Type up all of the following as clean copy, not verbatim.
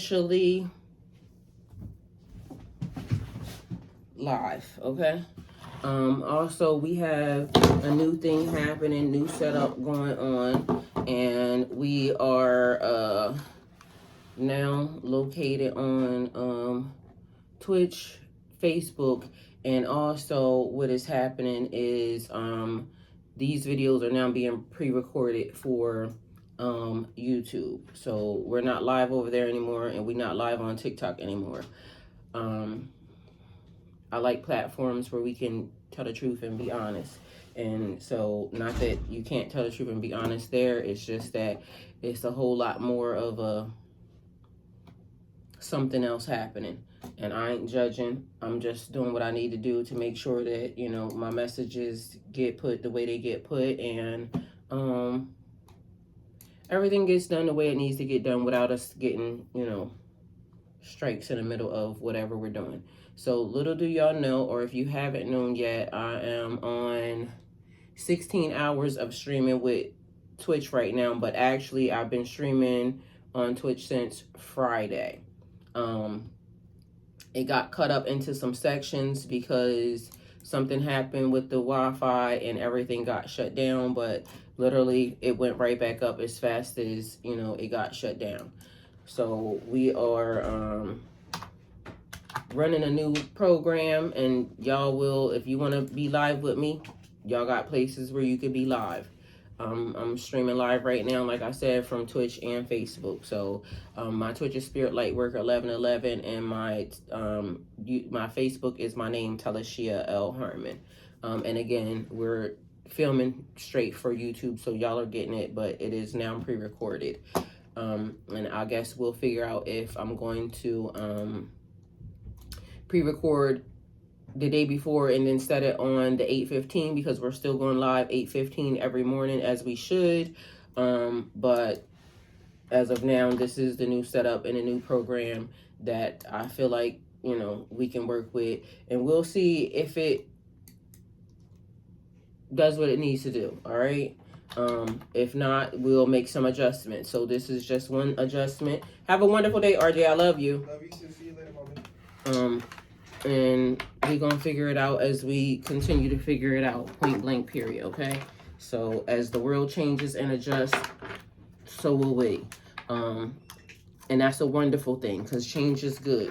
officially live, okay? Also, we have a new thing happening, new setup going on, and we are now located on Twitch, Facebook, and also what is happening is these videos are now being pre-recorded for YouTube. So we're not live over there anymore, and we're not live on TikTok anymore. I like platforms where we can tell the truth and be honest. And so, not that you can't tell the truth and be honest there, it's just that it's a whole lot more of a something else happening. And I ain't judging. I'm just doing what I need to do to make sure that, you know, my messages get put the way they get put, and everything gets done the way it needs to get done without us getting, you know, strikes in the middle of whatever we're doing. So little do y'all know, or if you haven't known yet, I am on 16 hours of streaming with Twitch right now, but actually I've been streaming on Twitch since Friday. It got cut up into some sections because something happened with the Wi-Fi and everything got shut down, but literally it went right back up as fast as, you know, it got shut down. So we are running a new program, and y'all will, if you want to be live with me, y'all got places where you could be live. I'm streaming live right now, like I said, from Twitch and Facebook. So my Twitch is Spirit Lightworker 1111, and my Facebook is my name, Tylishia LHarmon. And again, we're filming straight for YouTube, so y'all are getting it, but it is now pre-recorded. And I guess we'll figure out if I'm going to pre-record the day before and then set it on the 8:15, because we're still going live 8:15 every morning as we should. But as of now, this is the new setup and a new program that I feel like, you know, we can work with, and we'll see if it does what it needs to do. All right. If not, we'll make some adjustments. So this is just one adjustment. Have a wonderful day, RJ. I love you. Love you too. See you later, mommy. And we're gonna figure it out as we continue to figure it out, point blank period. Okay, so as the world changes and adjusts, so will we. And that's a wonderful thing, because change is good,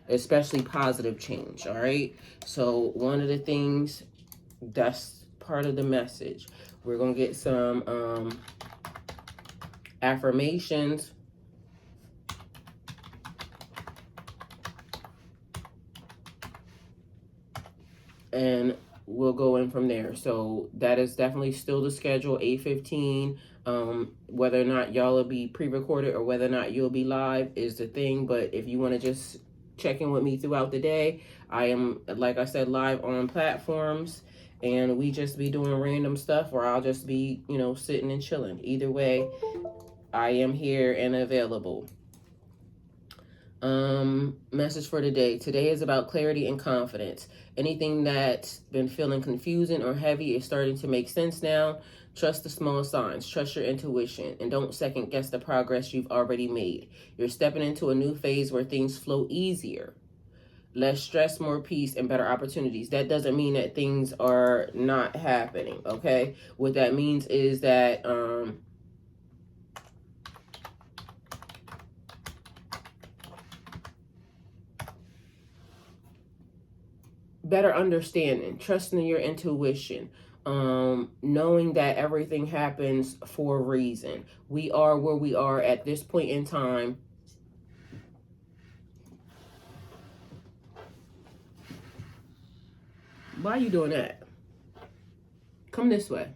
especially positive change. All right, so one of the things, that's part of the message, we're gonna get some affirmations, and we'll go in from there. So that is definitely still the schedule, 8:15. Whether or not y'all will be pre-recorded or whether or not you'll be live is the thing. But if you want to just check in with me throughout the day, I am, like I said, live on platforms, and we just be doing random stuff, or I'll just be, you know, sitting and chilling. Either way, I am here and available. Message for today. Today is about clarity and confidence. Anything that's been feeling confusing or heavy is starting to make sense now. Trust the small signs, trust your intuition, and don't second guess the progress you've already made. You're stepping into a new phase where things flow easier. Less stress, more peace, and better opportunities. That doesn't mean that things are not happening, okay? What that means is that better understanding, trusting your intuition, knowing that everything happens for a reason. We are where we are at this point in time. Why are you doing that? Come this way.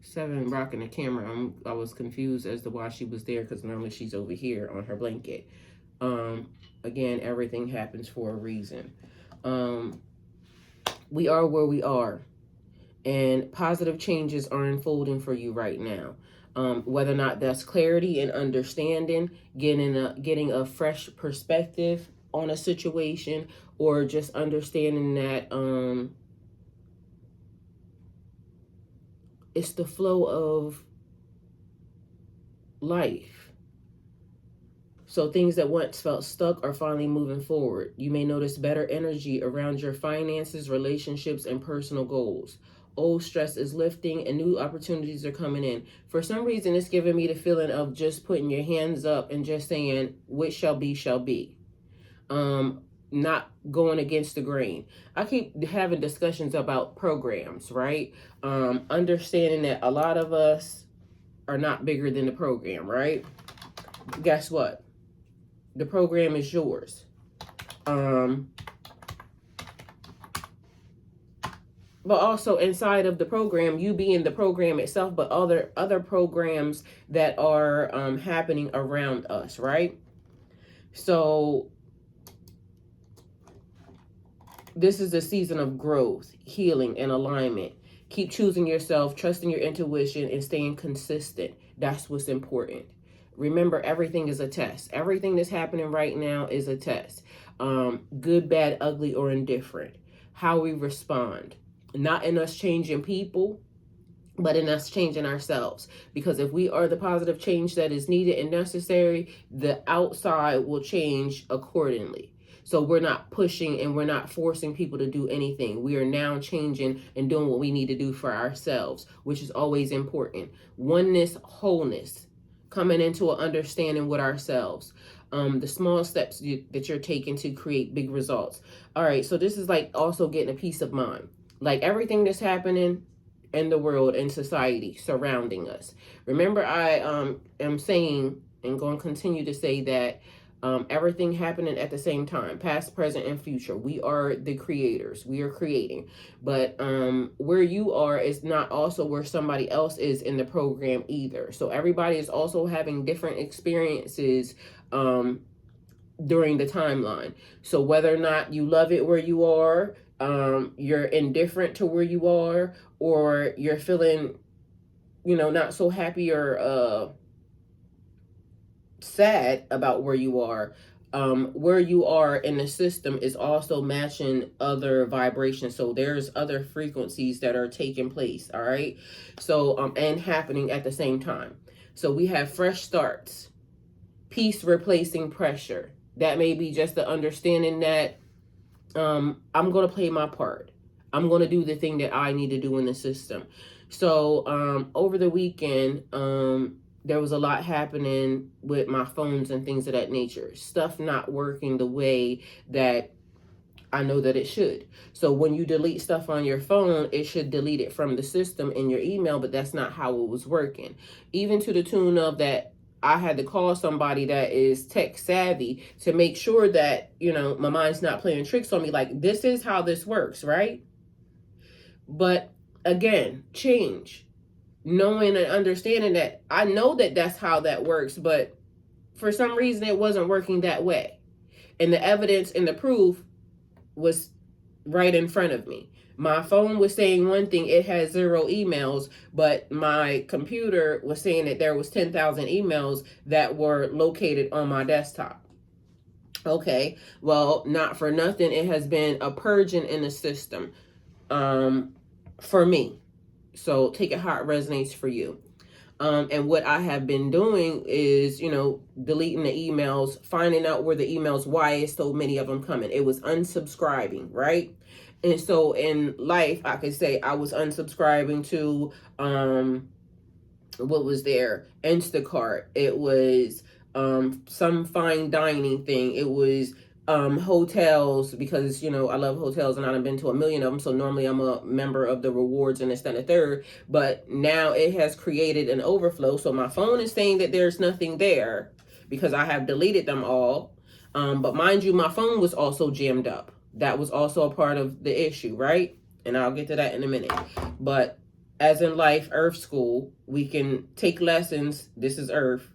7 rocking the camera. I was confused as to why she was there, because normally she's over here on her blanket. Again, everything happens for a reason. We are where we are, and positive changes are unfolding for you right now. Whether or not that's clarity and understanding, getting a fresh perspective on a situation, or just understanding that it's the flow of life. So things that once felt stuck are finally moving forward. You may notice better energy around your finances, relationships, and personal goals. Old stress is lifting and new opportunities are coming in. For some reason, it's giving me the feeling of just putting your hands up and just saying, "What shall be, shall be." Not going against the grain. I keep having discussions about programs, right? Understanding that a lot of us are not bigger than the program, right? Guess what? The program is yours. But also inside of the program, you being the program itself, but other programs that are happening around us, right? So this is a season of growth, healing, and alignment. Keep choosing yourself, trusting your intuition, and staying consistent. That's what's important. Remember, everything is a test. Everything that's happening right now is a test. Good, bad, ugly, or indifferent. How we respond. Not in us changing people, but in us changing ourselves. Because if we are the positive change that is needed and necessary, the outside will change accordingly. So we're not pushing and we're not forcing people to do anything. We are now changing and doing what we need to do for ourselves, which is always important. Oneness, wholeness, coming into an understanding with ourselves. The small steps that you're taking to create big results. All right, so this is like also getting a peace of mind. Like everything that's happening in the world and society surrounding us. Remember, I am saying and going to continue to say that everything happening at the same time, past, present, and future. We are the creators. We are creating. But where you are is not also where somebody else is in the program either. So everybody is also having different experiences during the timeline. So whether or not you love it where you are, you're indifferent to where you are, or you're feeling, not so happy or sad about where you are in the system is also matching other vibrations. So there's other frequencies that are taking place. All right. So and happening at the same time. So we have fresh starts, peace replacing pressure. That may be just the understanding that I'm going to play my part. I'm going to do the thing that I need to do in the system. So over the weekend, there was a lot happening with my phones and things of that nature. Stuff not working the way that I know that it should. So when you delete stuff on your phone, it should delete it from the system in your email, but that's not how it was working. Even to the tune of that, I had to call somebody that is tech savvy to make sure that, my mind's not playing tricks on me. Like, this is how this works, right? But again, change. Knowing and understanding that I know that that's how that works, but for some reason it wasn't working that way. And the evidence and the proof was right in front of me. My phone was saying one thing, it has 0 emails, but my computer was saying that there was 10,000 emails that were located on my desktop. Okay, well, not for nothing, it has been a purging in the system for me. So take it how it resonates for you. And what I have been doing is, deleting the emails, finding out where the emails, why is so many of them coming. It was unsubscribing, right? And so in life, I could say I was unsubscribing to, what was there? Instacart. It was some fine dining thing. It was hotels, because I love hotels and I've been to a million of them, so normally I'm a member of the rewards and this, that, and the third. But now it has created an overflow, so my phone is saying that there's nothing there because I have deleted them all. But mind you, my phone was also jammed up. That was also a part of the issue, right? And I'll get to that in a minute. But as in life, Earth School, we can take lessons. This is Earth.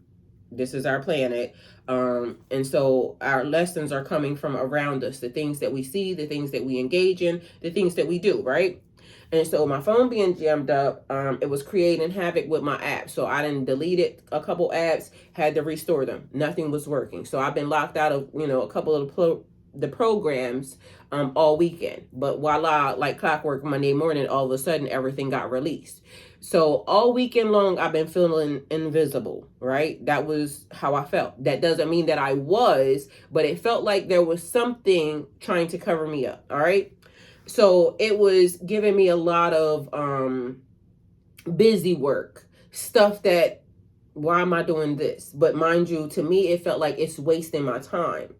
This is our planet. And so our lessons are coming from around us, the things that we see, the things that we engage in, the things that we do, right? And so my phone being jammed up, it was creating havoc with my apps. So I didn't delete it, a couple apps, had to restore them. Nothing was working. So I've been locked out of, a couple of the the programs all weekend. But voila, like clockwork, Monday morning, all of a sudden everything got released. So all weekend long, I've been feeling invisible, right? That was how I felt. That doesn't mean that I was, but it felt like there was something trying to cover me up, all right? So it was giving me a lot of busy work, stuff that, why am I doing this? But mind you, to me, it felt like it's wasting my time.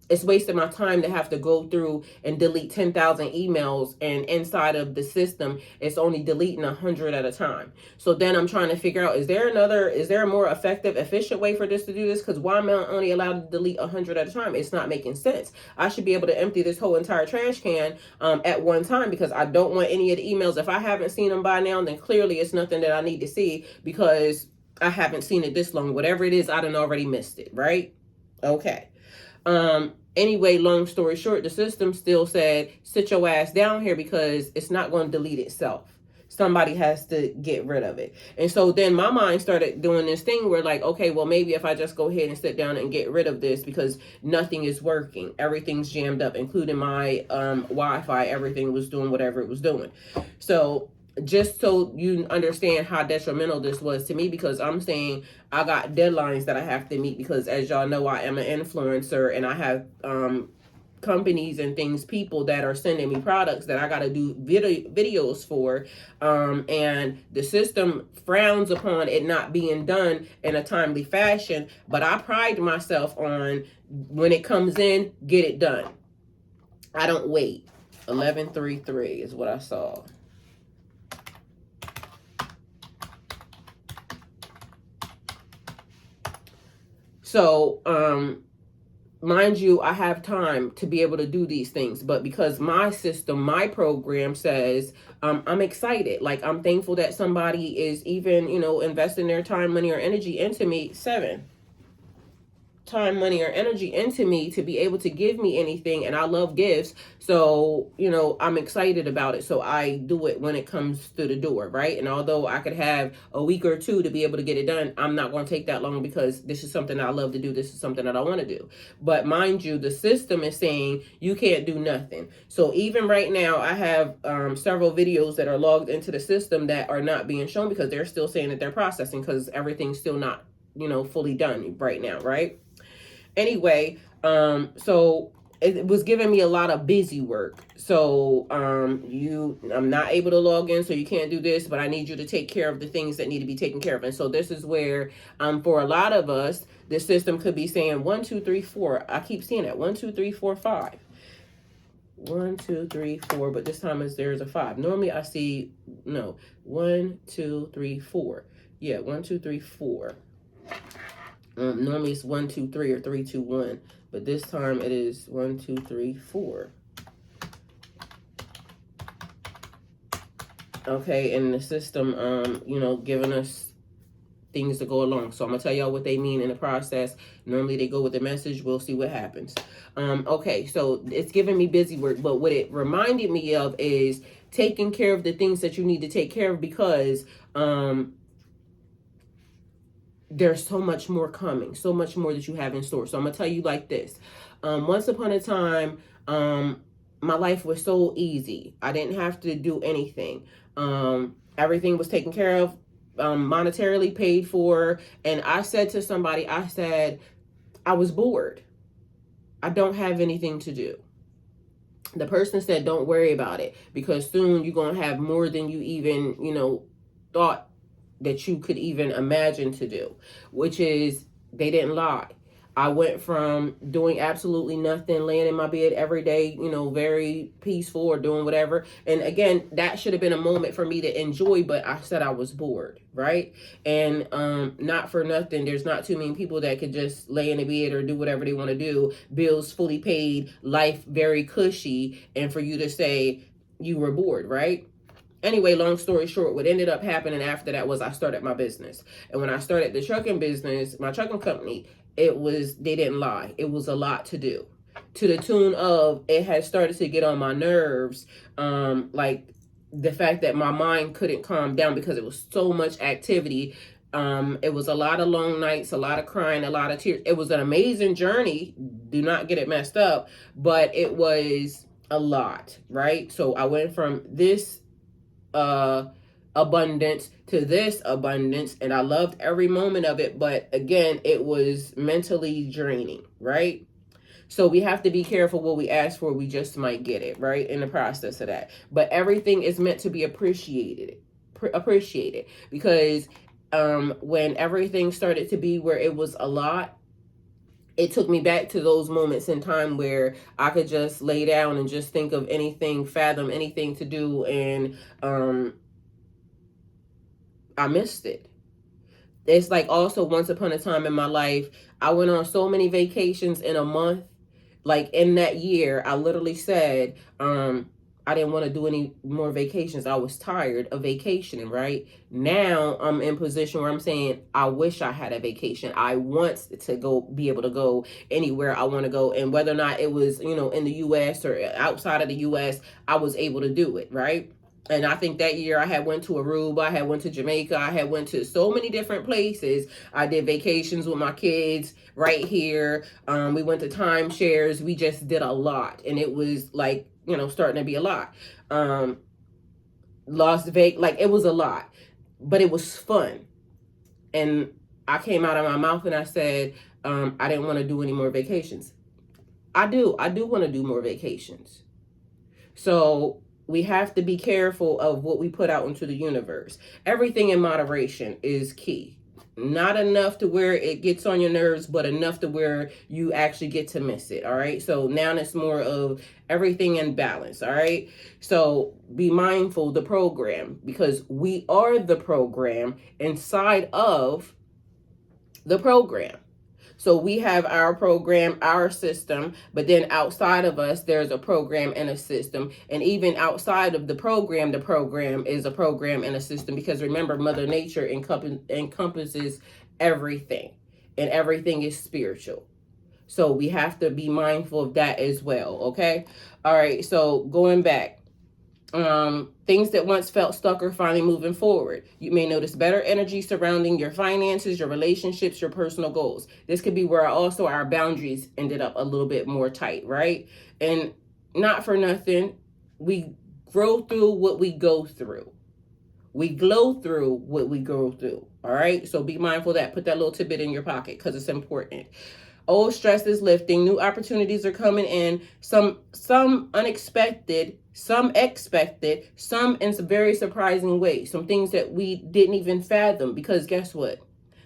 It's wasting my time to have to go through and delete 10,000 emails, and inside of the system, it's only deleting 100 at a time. So then I'm trying to figure out, is there a more effective, efficient way for this to do this? Because why am I only allowed to delete 100 at a time? It's not making sense. I should be able to empty this whole entire trash can at one time, because I don't want any of the emails. If I haven't seen them by now, then clearly it's nothing that I need to see, because I haven't seen it this long. Whatever it is, I done already missed it, right? Okay. Anyway, long story short, the system still said, sit your ass down here, because it's not going to delete itself. Somebody has to get rid of it. And so then my mind started doing this thing where, like, okay, well, maybe if I just go ahead and sit down and get rid of this, because nothing is working. Everything's jammed up, including my Wi-Fi. Everything was doing whatever it was doing. So just so you understand how detrimental this was to me, because I'm saying I got deadlines that I have to meet, because as y'all know, I am an influencer, and I have companies and things, people that are sending me products that I got to do videos for, and the system frowns upon it not being done in a timely fashion, but I pride myself on, when it comes in, get it done. I don't wait. 1133 is what I saw. So, mind you, I have time to be able to do these things, but because my system, my program says, I'm excited. Like, I'm thankful that somebody is even, investing their time, money, or energy into me. 7. Time, money, or energy into me to be able to give me anything, and I love gifts, so I'm excited about it, so I do it when it comes through the door, right? And although I could have a week or two to be able to get it done, I'm not going to take that long, because this is something I love to do. This is something that I want to do. But mind you, the system is saying you can't do nothing. So even right now, I have several videos that are logged into the system that are not being shown, because they're still saying that they're processing, because everything's still not fully done right now, right? Anyway, so it was giving me a lot of busy work. So I'm not able to log in, so you can't do this, but I need you to take care of the things that need to be taken care of. And so this is where for a lot of us, the system could be saying 1, 2, 3, 4. I keep seeing that 1, 2, 3, 4, 5. 1, 2, 3, 4, but this time there's a 5. Normally I see 1, 2, 3, 4. Yeah, 1, 2, 3, 4. Normally it's 1, 2, 3, or 3, 2, 1, but this time it is 1, 2, 3, 4. Okay, and the system, giving us things to go along. So I'm gonna tell y'all what they mean in the process. Normally they go with the message. We'll see what happens. Okay, so it's giving me busy work, but what it reminded me of is taking care of the things that you need to take care of, because there's so much more coming, so much more that you have in store. So I'm gonna tell you like this. Once upon a time, my life was so easy. I didn't have to do anything. Everything was taken care of, monetarily paid for. And I said to somebody, I said, I was bored. I don't have anything to do. The person said, don't worry about it, because soon you're gonna have more than you even, thought that you could even imagine to do, which is, they didn't lie. I went from doing absolutely nothing, laying in my bed every day, very peaceful, or doing whatever. And again, that should have been a moment for me to enjoy, but I said I was bored, right? And not for nothing, there's not too many people that could just lay in the bed or do whatever they want to do, bills fully paid, life very cushy, and for you to say you were bored, right? Anyway, long story short, what ended up happening after that was I started my business. And when I started the trucking business, my trucking company, they didn't lie. It was a lot to do, to the tune of, it had started to get on my nerves. Like the fact that my mind couldn't calm down, because it was so much activity. It was a lot of long nights, a lot of crying, a lot of tears. It was an amazing journey. Do not get it messed up, but it was a lot, right? So I went from this abundance to this abundance, and I loved every moment of it. But again, it was mentally draining, right? So we have to be careful what we ask for. We just might get it, right? In the process of that. But everything is meant to be appreciated, because when everything started to be where it was a lot, it took me back to those moments in time where I could just lay down and just think of anything, fathom anything to do, and I missed it. It's like also once upon a time in my life, I went on so many vacations in a month. Like in that year, I literally said, I didn't want to do any more vacations. I was tired of vacationing, right? Now I'm in position where I'm saying, I wish I had a vacation. I want to go, be able to go anywhere I want to go. And whether or not it was, in the US or outside of the US, I was able to do it, right? And I think that year I had went to Aruba, I had went to Jamaica, I had went to so many different places. I did vacations with my kids right here. We went to timeshares. We just did a lot. And it was like, starting to be a lot. Las Vegas, like it was a lot, but it was fun. And I came out of my mouth and I said, I didn't want to do any more vacations. I do want to do more vacations. So we have to be careful of what we put out into the universe. Everything in moderation is key. Not enough to where it gets on your nerves, but enough to where you actually get to miss it. All right. So now it's more of everything in balance. All right. So be mindful of the program, because we are the program inside of the program. So we have our program, our system, but then outside of us, there's a program and a system. And even outside of the program is a program and a system, because remember, Mother Nature encompasses everything, and everything is spiritual. So we have to be mindful of that as well. Okay. All right. So going back. Things that once felt stuck are finally moving forward. You may notice better energy surrounding your finances, your relationships, your personal goals. This could be where also our boundaries ended up a little bit more tight, right? And not for nothing, we grow through what we go through. We glow through what we go through. All right. So be mindful of that. Put that little tidbit in your pocket because it's important. Old stress is lifting. New opportunities are coming in. Some unexpected, some expected, some in some very surprising ways. Some things that we didn't even fathom, because guess what?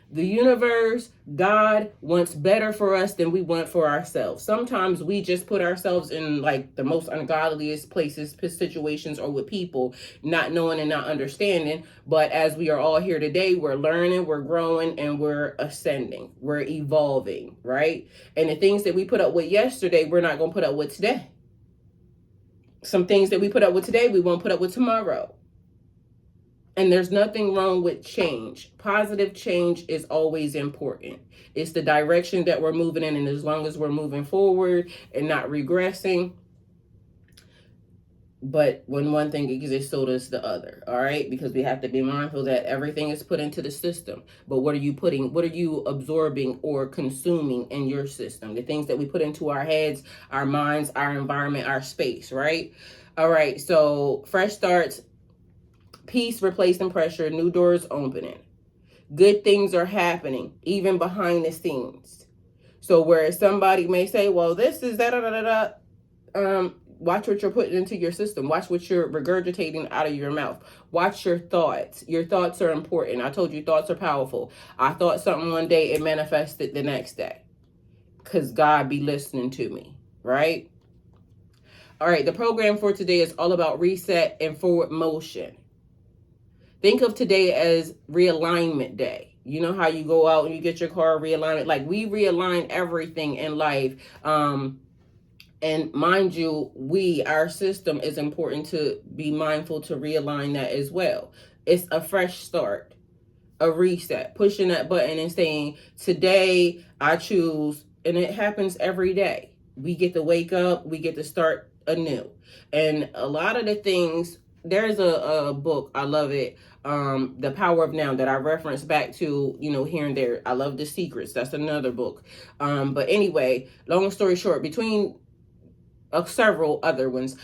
The universe, God wants better for us than we want for ourselves. Sometimes we just put ourselves in like the most ungodliest places, situations, or with people, not knowing and not understanding. But as we are all here today, we're learning, we're growing, and we're ascending. We're evolving, right? And the things that we put up with yesterday, we're not going to put up with today. Some things that we put up with today, we won't put up with tomorrow. And there's nothing wrong with change. Positive change is always important. It's the direction that we're moving in. And as long as we're moving forward and not regressing, but when one thing exists, so does the other. All right. Because we have to be mindful that everything is put into the system. But what are you absorbing or consuming in your system? The things that we put into our heads, our minds, our environment, our space, right? All right. So fresh starts. Peace replacing pressure, new doors opening. Good things are happening, even behind the scenes. So where somebody may say, well, this is watch what you're putting into your system. Watch what you're regurgitating out of your mouth. Watch your thoughts. Your thoughts are important. I told you thoughts are powerful. I thought something one day, it manifested the next day. Because God be listening to me, right? All right, the program for today is all about reset and forward motion. Think of today as realignment day. You know how you go out and you get your car realignment? Like we realign everything in life. And mind you, our system is important to be mindful to realign that as well. It's a fresh start, a reset, pushing that button and saying, today I choose, and it happens every day. We get to wake up, we get to start anew. And a lot of the things there's a book, I love it, The Power of Now, that I reference back to, here and there. I love The Secrets. That's another book. But anyway, long story short, between several other ones,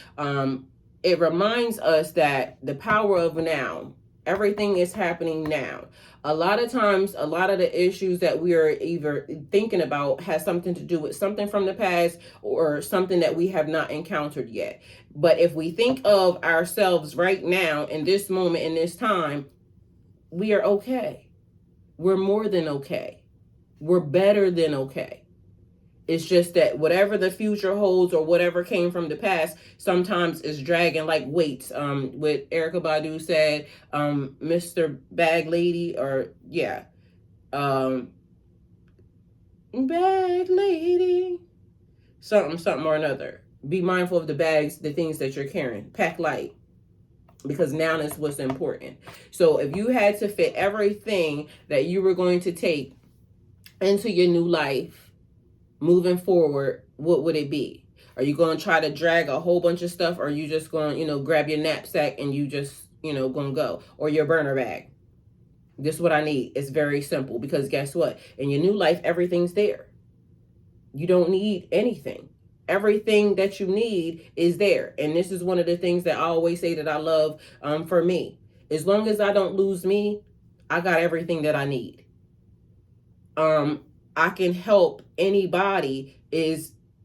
it reminds us that the power of now, everything is happening now. A lot of times, a lot of the issues that we are either thinking about has something to do with something from the past or something that we have not encountered yet. But if we think of ourselves right now, in this moment, in this time, we are okay. We're more than okay. We're better than okay. It's just that whatever the future holds or whatever came from the past sometimes is dragging like weights. What Erykah Badu said, Mr. Bag Lady, or yeah, Bag Lady, something or another. Be mindful of the bags, the things that you're carrying. Pack light, because now is what's important. So if you had to fit everything that you were going to take into your new life, moving forward, what would it be? Are you going to try to drag a whole bunch of stuff, or are you just going to, grab your knapsack and you just, going to go? Or your burner bag? This is what I need. It's very simple, because guess what? In your new life, everything's there. You don't need anything. Everything that you need is there. And this is one of the things that I always say that I love for me. As long as I don't lose me, I got everything that I need. I can help anybody,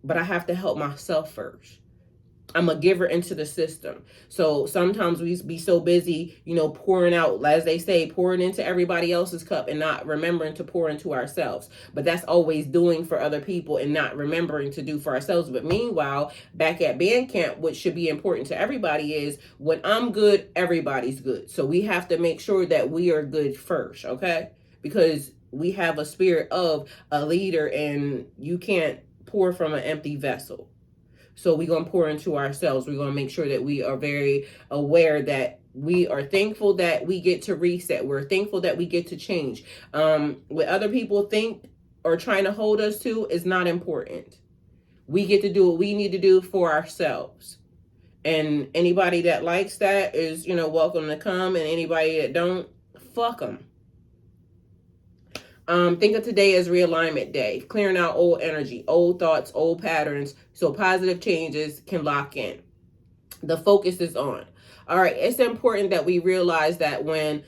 but I have to help myself first. I'm a giver into the system. So sometimes we be so busy, pouring out, as they say, pouring into everybody else's cup and not remembering to pour into ourselves. But that's always doing for other people and not remembering to do for ourselves. But meanwhile, back at band camp, what should be important to everybody is when I'm good, everybody's good. So we have to make sure that we are good first, okay? Because we have a spirit of a leader, and you can't pour from an empty vessel. So we're going to pour into ourselves. We're going to make sure that we are very aware that we are thankful that we get to reset. We're thankful that we get to change. What other people think or trying to hold us to is not important. We get to do what we need to do for ourselves. And anybody that likes that is, welcome to come. And anybody that don't, fuck them. Think of today as realignment day, clearing out old energy, old thoughts, old patterns, so positive changes can lock in. The focus is on. All right, it's important that we realize that when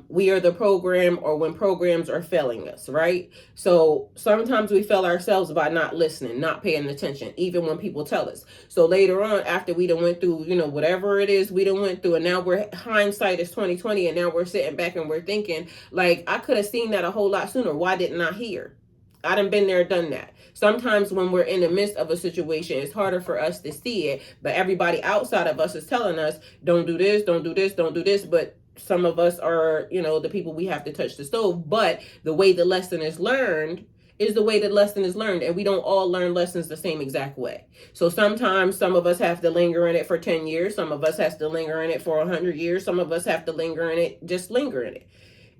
we are the program, or when programs are failing us, right? So sometimes we fail ourselves by not listening, not paying attention, even when people tell us. So later on, after we done went through, whatever it is we done went through, and now hindsight is 2020, and now we're sitting back and we're thinking, like, I could have seen that a whole lot sooner. Why didn't I hear? I done been there, done that. Sometimes when we're in the midst of a situation, it's harder for us to see it, but everybody outside of us is telling us, don't do this, don't do this, don't do this. But some of us are, the people we have to touch the stove. But the way the lesson is learned is the way the lesson is learned. And we don't all learn lessons the same exact way. So sometimes some of us have to linger in it for 10 years. Some of us has to linger in it for 100 years. Some of us have to linger in it, just linger in it.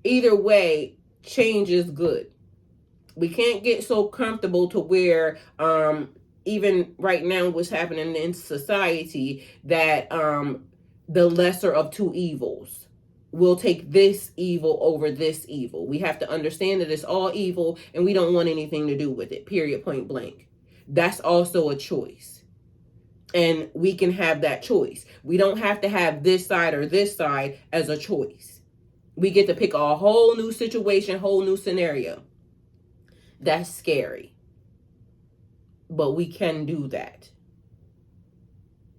Either way, change is good. We can't get so comfortable to where even right now what's happening in society, that the lesser of two evils will take this evil over this evil. We have to understand that it's all evil and we don't want anything to do with it, period, point blank. That's also a choice. And we can have that choice. We don't have to have this side or this side as a choice. We get to pick a whole new situation, whole new scenario. That's scary. But we can do that.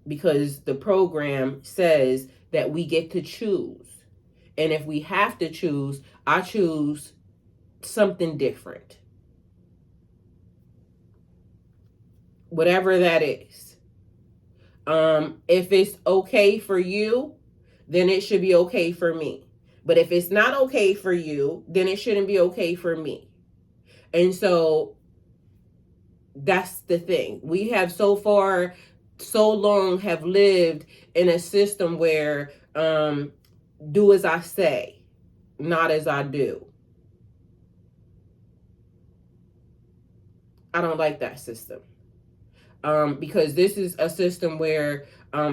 Because the program says that we get to choose. And if we have to choose, I choose something different. Whatever that is. If it's okay for you, then it should be okay for me. But if it's not okay for you, then it shouldn't be okay for me. And so that's the thing. We have so long have lived in a system where do as I say, not as I do. I don't like that system. Because this is a system where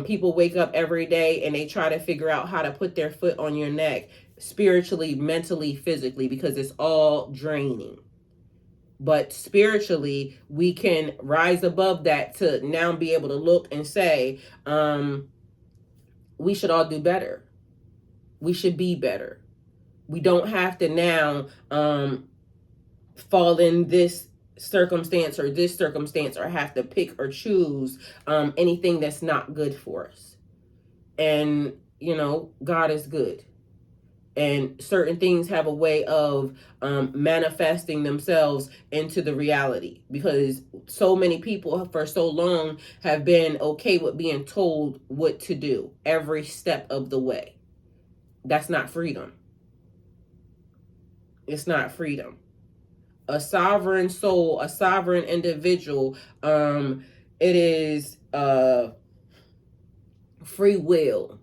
People wake up every day and they try to figure out how to put their foot on your neck spiritually, mentally, physically, because it's all draining. But spiritually, we can rise above that to now be able to look and say, we should all do better. We should be better. We don't have to now fall in this circumstance or this circumstance, or have to pick or choose anything that's not good for us. And, God is good. And certain things have a way of manifesting themselves into the reality, because so many people for so long have been okay with being told what to do every step of the way. That's not freedom. It's not freedom. A sovereign soul, a sovereign individual, it is free will.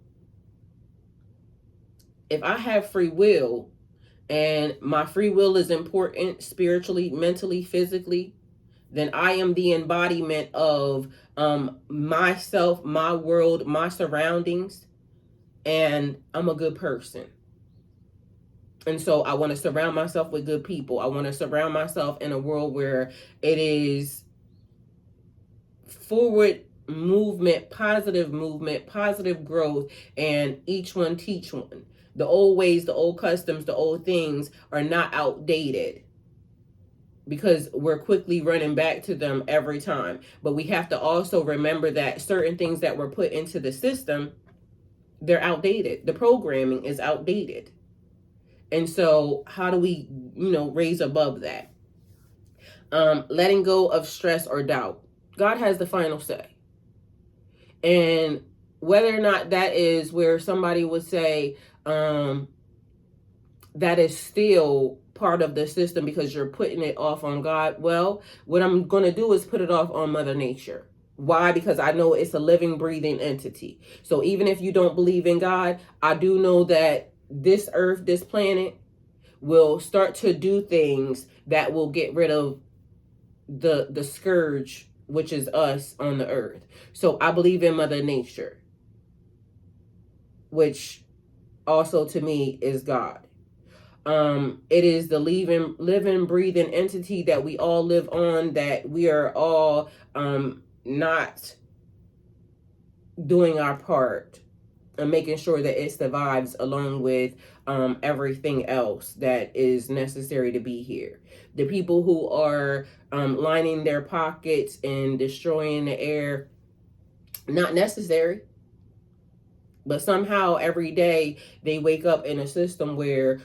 If I have free will, and my free will is important spiritually, mentally, physically, then I am the embodiment of myself, my world, my surroundings, and I'm a good person. And so I want to surround myself with good people. I want to surround myself in a world where it is forward movement, positive growth, and each one teach one. The old ways, the old customs, the old things are not outdated, because we're quickly running back to them every time. But we have to also remember that certain things that were put into the system, they're outdated. The programming is outdated. And so how do we, raise above that? Letting go of stress or doubt. God has the final say. And whether or not that is where somebody would say that is still part of the system because you're putting it off on God, well, what I'm going to do is put it off on Mother Nature. Why? Because I know it's a living, breathing entity. So even if you don't believe in God, I do know that this earth, this planet, will start to do things that will get rid of the scourge, which is us on the earth. So I believe in Mother Nature, which also to me is God. It is the living, breathing entity that we all live on, that we are all not doing our part and making sure that it survives along with everything else that is necessary to be here. The people who are lining their pockets and destroying the air, not necessary. But somehow every day they wake up in a system where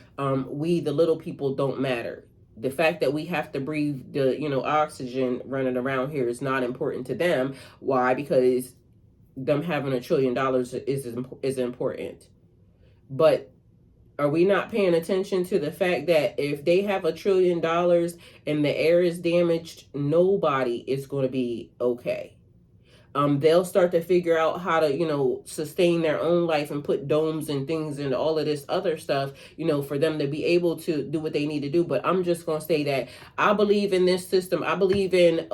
we, the little people, don't matter. The fact that we have to breathe the oxygen running around here is not important to them. Why? Because them having $1 trillion is important. But are we not paying attention to the fact that if they have $1 trillion and the air is damaged, nobody is going to be okay? They'll start to figure out how to, sustain their own life and put domes and things and all of this other stuff, for them to be able to do what they need to do. But I'm just going to say that I believe in this system. I believe in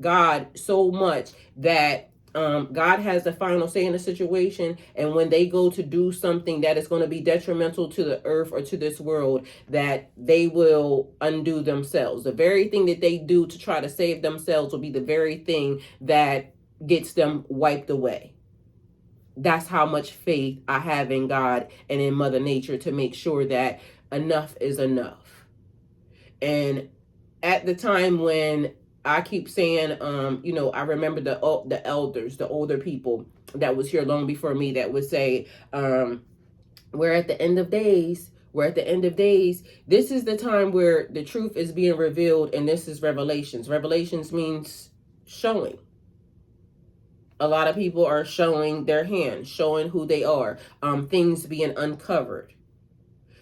God so much that God has the final say in the situation. And when they go to do something that is going to be detrimental to the earth or to this world, that they will undo themselves. The very thing that they do to try to save themselves will be the very thing that gets them wiped away. That's how much faith I have in God and in Mother Nature to make sure that enough is enough. And at the time when I keep saying, I remember the elders, the older people that was here long before me, that would say, we're at the end of days. We're at the end of days. This is the time where the truth is being revealed, and this is revelations. Revelations means showing. A lot of people are showing their hand, showing who they are, things being uncovered.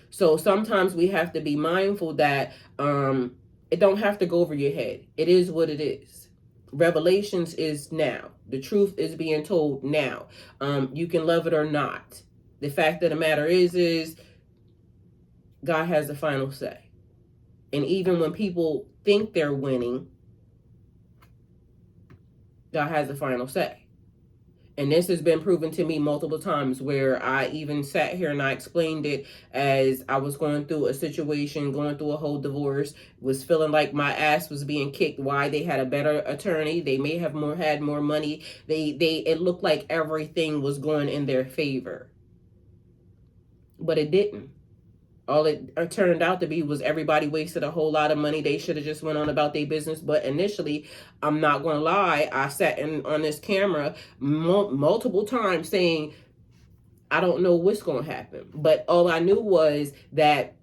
So sometimes we have to be mindful that it don't have to go over your head. It is what it is. Revelations is now. The truth is being told now. You can love it or not. The fact of the matter is God has the final say. And even when people think they're winning, God has the final say. And this has been proven to me multiple times, where I even sat here and I explained it as I was going through a situation, going through a whole divorce, was feeling like my ass was being kicked. Why? They had a better attorney. They may have had more money. It looked like everything was going in their favor. But it didn't. All it turned out to be was everybody wasted a whole lot of money. They should have just went on about their business. But initially, I'm not going to lie, I sat on this camera multiple times saying, I don't know what's going to happen. But all I knew was that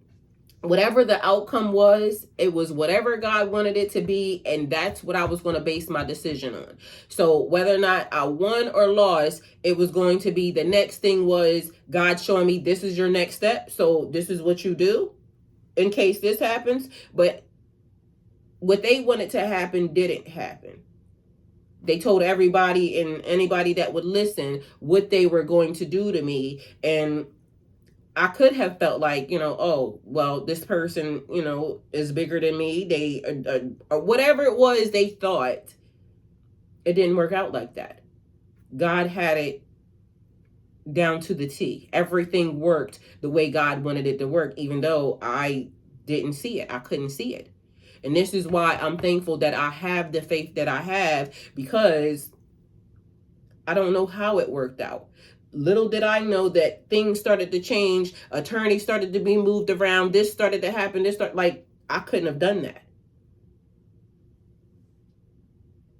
whatever the outcome was, it was whatever God wanted it to be, and that's what I was going to base my decision on. So whether or not I won or lost, it was going to be, the next thing was God showing me, this is your next step, so this is what you do in case this happens. But what they wanted to happen didn't happen. They told everybody and anybody that would listen what they were going to do to me. And I could have felt like, oh, well, this person, is bigger than me. They, or whatever it was they thought. It didn't work out like that. God had it down to the T. Everything worked the way God wanted it to work, even though I didn't see it. I couldn't see it. And this is why I'm thankful that I have the faith that I have, because I don't know how it worked out. Little did I know that things started to change. Attorneys started to be moved around. This started to happen. I couldn't have done that.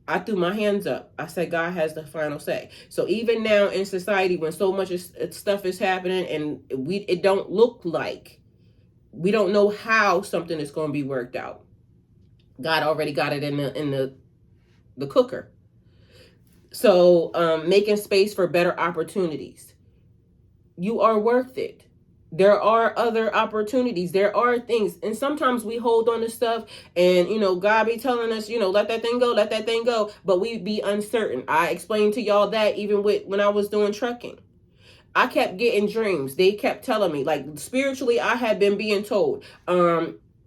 I threw my hands up. I said, God has the final say. So even now in society, when so much stuff is happening and it don't look like, we don't know how something is going to be worked out. God already got it in the cooker. So making space for better opportunities. You are worth it. There are other opportunities. There are things. And sometimes we hold on to stuff and, God be telling us, let that thing go, let that thing go. But we be uncertain. I explained to y'all that even when I was doing trucking. I kept getting dreams. They kept telling me, like, spiritually, I had been being told,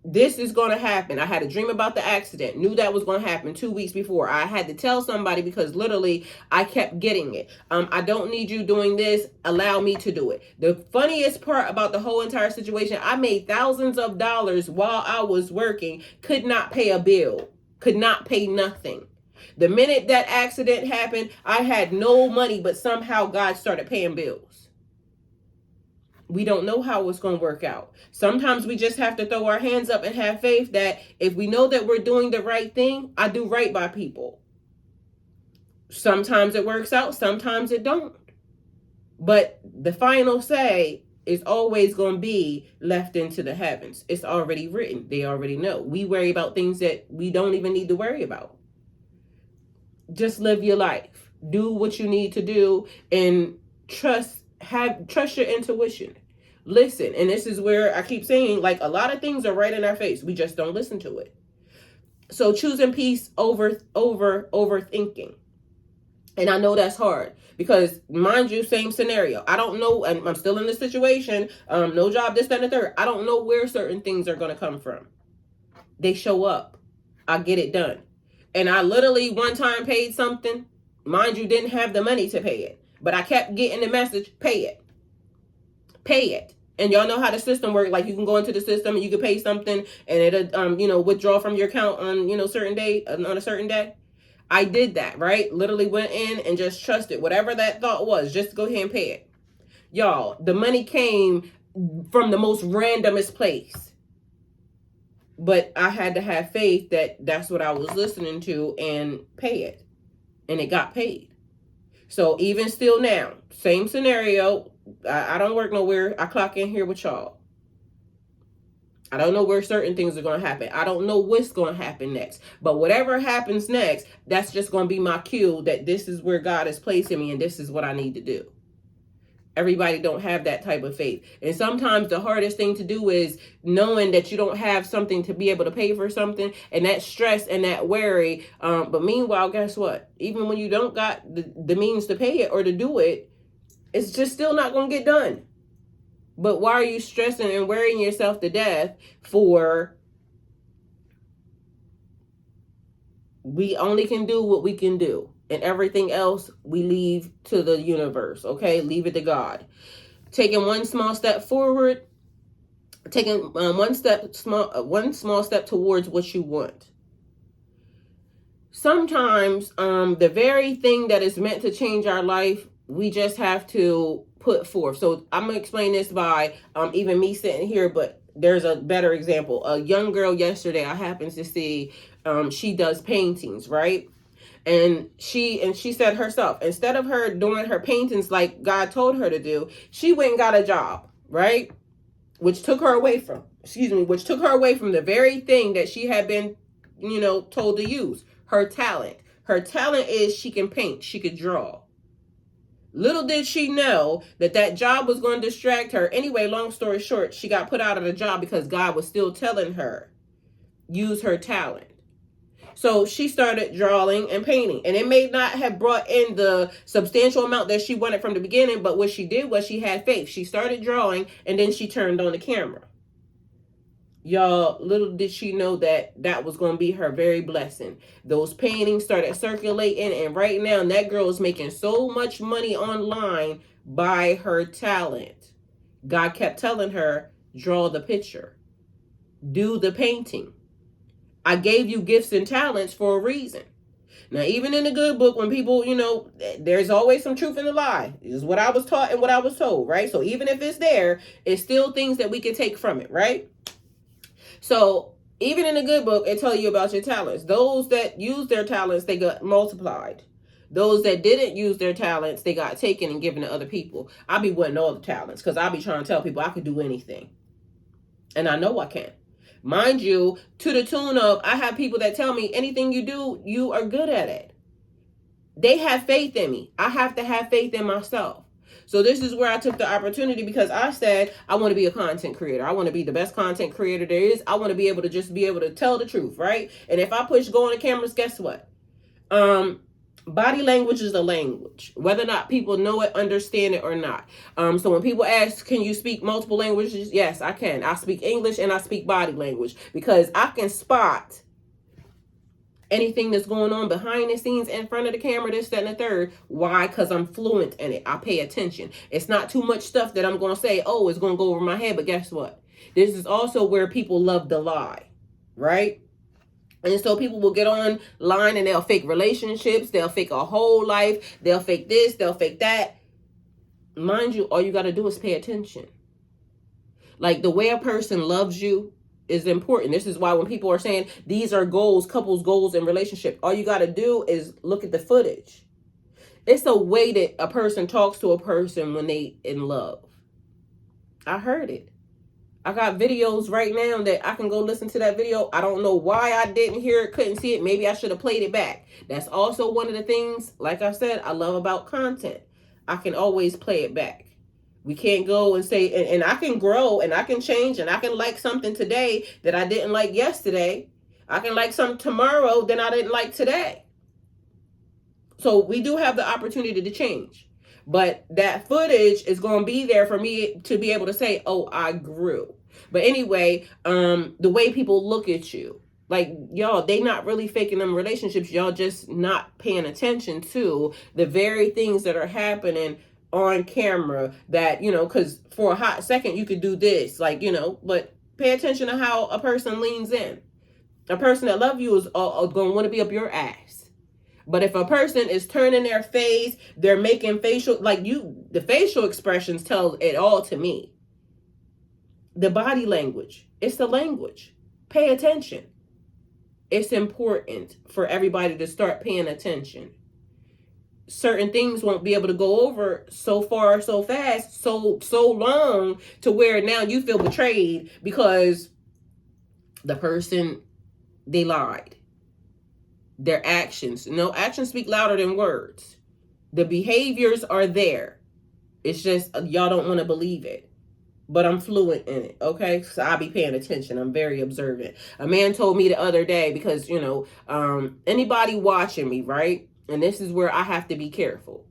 this is going to happen. I had a dream about the accident. Knew that was going to happen 2 weeks before. I had to tell somebody because literally I kept getting it. I don't need you doing this. Allow me to do it. The funniest part about the whole entire situation, I made thousands of dollars while I was working. Could not pay a bill. Could not pay nothing. The minute that accident happened, I had no money, but somehow God started paying bills. We don't know how it's going to work out. Sometimes we just have to throw our hands up and have faith that if we know that we're doing the right thing, I do right by people. Sometimes it works out, sometimes it don't. But the final say is always going to be left into the heavens. It's already written. They already know. We worry about things that we don't even need to worry about. Just live your life. Do what you need to do and trust your intuition. Listen. And this is where I keep saying, like, a lot of things are right in our face. We just don't listen to it. So choosing peace over overthinking. And I know that's hard because, mind you, same scenario. I don't know, and I'm still in this situation. No job, this, that, and the third. I don't know where certain things are going to come from. They show up. I get it done. And I literally one time paid something. Mind you, didn't have the money to pay it. But I kept getting the message, pay it. Pay it. And y'all know how the system works. Like, you can go into the system and you can pay something and it'll, withdraw from your account on, on a certain day. I did that, right? Literally went in and just trusted whatever that thought was. Just go ahead and pay it. Y'all, the money came from the most randomest place. But I had to have faith that that's what I was listening to and pay it. And it got paid. So even still now, same scenario. I don't work nowhere. I clock in here with y'all. I don't know where certain things are going to happen. I don't know what's going to happen next. But whatever happens next, that's just going to be my cue that this is where God is placing me and this is what I need to do. Everybody don't have that type of faith. And sometimes the hardest thing to do is knowing that you don't have something to be able to pay for something, and that stress and that worry. But meanwhile, guess what? Even when you don't got the means to pay it or to do it, it's just still not going to get done. But why are you stressing and worrying yourself to death for? We only can do what we can do. And everything else we leave to the universe, okay? Leave it to God. Taking one small step forward, taking one small step towards what you want. Sometimes the very thing that is meant to change our life, we just have to put forth. So I'm gonna explain this by even me sitting here, but there's a better example. A young girl yesterday I happened to see, she does paintings, right? And she said herself, instead of her doing her paintings like God told her to do, she went and got a job, right? Which took her away from the very thing that she had been, told to use, her talent. Her talent is she can paint, she could draw. Little did she know that job was going to distract her. Anyway, long story short, she got put out of the job because God was still telling her, use her talent. So she started drawing and painting, and it may not have brought in the substantial amount that she wanted from the beginning, but what she did was she had faith. She started drawing, and then she turned on the camera. Y'all, little did she know that was going to be her very blessing. Those paintings started circulating, and right now that girl is making so much money online by her talent. God kept telling her, draw the picture, do the painting. I gave you gifts and talents for a reason. Now, even in the good book, when people, there's always some truth in the lie. This is what I was taught and what I was told, right? So even if it's there, it's still things that we can take from it, right? So even in the good book, it tells you about your talents. Those that use their talents, they got multiplied. Those that didn't use their talents, they got taken and given to other people. I be wanting all the talents because I be trying to tell people I could do anything. And I know I can. Mind you, to the tune of, I have people that tell me anything you do, you are good at it. They have faith in me. I have to have faith in myself. So this is where I took the opportunity because I said, I want to be a content creator. I want to be the best content creator there is. I want to be able to tell the truth, right? And if I push go on the cameras, guess what? Body language is a language, whether or not people know it, understand it or not. So when people ask, can you speak multiple languages? Yes, I can. I speak English and I speak body language because I can spot anything that's going on behind the scenes, in front of the camera, this, that, and the third. Why? Because I'm fluent in it. I pay attention. It's not too much stuff that I'm going to say, oh, it's going to go over my head. But guess what? This is also where people love to lie, right? And so people will get online and they'll fake relationships. They'll fake a whole life. They'll fake this. They'll fake that. Mind you, all you got to do is pay attention. Like the way a person loves you is important. This is why when people are saying these are goals, couples goals in relationship, all you got to do is look at the footage. It's a way that a person talks to a person when they in love. I heard it. I got videos right now that I can go listen to that video. I don't know why I didn't hear it, couldn't see it. Maybe I should have played it back. That's also one of the things, like I said, I love about content. I can always play it back. We can't go and say, and I can grow and I can change and I can like something today that I didn't like yesterday. I can like something tomorrow that I didn't like today. So we do have the opportunity to change. But that footage is going to be there for me to be able to say, oh, I grew. But anyway, the way people look at you, like, y'all, they not really faking them relationships. Y'all just not paying attention to the very things that are happening on camera that, because for a hot second you could do this, like, but pay attention to how a person leans in. A person that loves you is going to want to be up your ass. But if a person is turning their face, they're making facial, the facial expressions tell it all to me. The body language, it's the language. Pay attention. It's important for everybody to start paying attention. Certain things won't be able to go over so far, so fast, so long to where now you feel betrayed because the person, they lied. Their actions. No, actions speak louder than words. The behaviors are there. It's just y'all don't want to believe it. But I'm fluent in it, okay? So I'll be paying attention. I'm very observant. A man told me the other day because, anybody watching me, right? And this is where I have to be careful.